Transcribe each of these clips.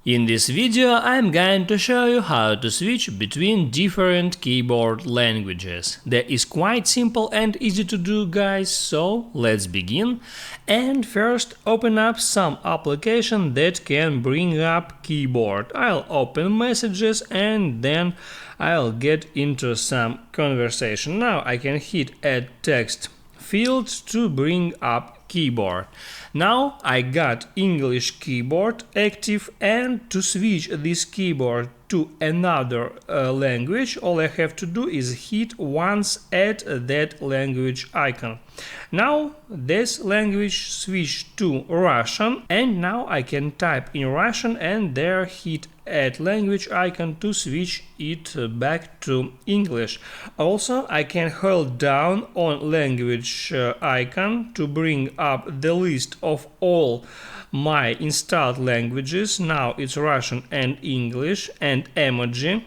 In this video I'm going to show you how to switch between different keyboard languages. That is quite simple and easy to do, guys, so let's begin. And first open up some application that can bring up keyboard. I'll open messages and then I'll get into some conversation. Now I can hit add text field to bring up keyboard. Now I got English keyboard active, and to switch this keyboard to another language, all I have to do is hit once at that language icon. Now this language switched to Russian, and now I can type in Russian and there hit add language icon to switch it back to English. Also, I can hold down on language icon to bring up the list of all my installed languages. Now it's Russian and English and emoji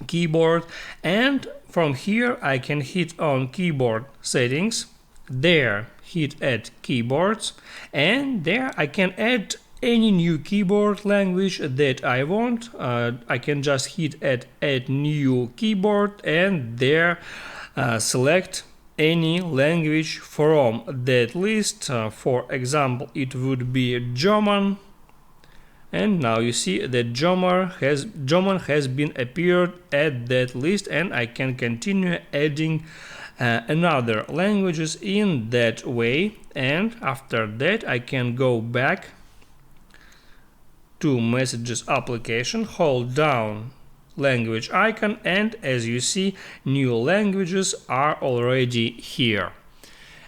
keyboard, and from here I can hit on keyboard settings, there hit add keyboards, and there I can add any new keyboard language that I want. I can just hit add new keyboard and there select any language from that list. For example, it would be German, and now you see that German has been appeared at that list, and I can continue adding another languages in that way. And after that I can go back to messages application, hold down language icon, and as you see, new languages are already here.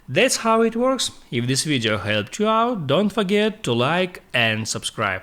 That's how it works. If this video helped you out, don't forget to like and subscribe.